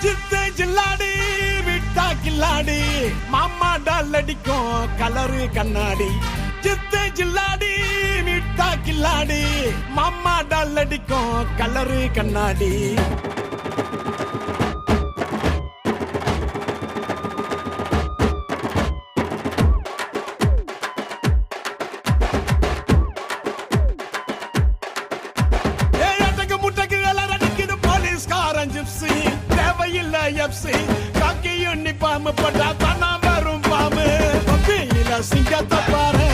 சித்து ஜில்லாடி விட்டா கில்லாடி மாமா டால் அடிக்கும் கலரு கண்ணாடி சித்து ஜில்லாடி விட்டா கில்லாடி மாமா டால் அடிக்கும் கலரு கண்ணாடி தேவையில்லை எப்சி காக்கி யூனிஃபார்ம் போட்டா தானா வரும் பாம்பு பப்பியில சிங்கத்தை பாரு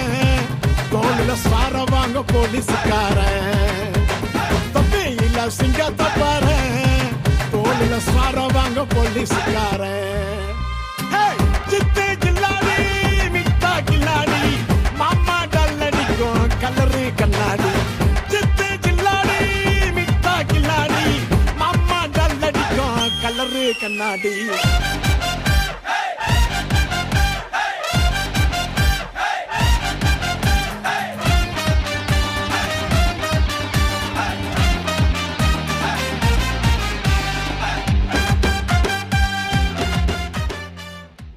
தோளில சார வாங்க போலீஸ்காரன் பப்பியில சிங்கத்தை பாரு தோளில சார வாங்க போலீஸ்காரன் சித்து ஜில்லாடி மிட்டா கில்லாடி மாமா டால் அடிக்கும் கலரு கண்ணாடி கலரு கண்ணாடி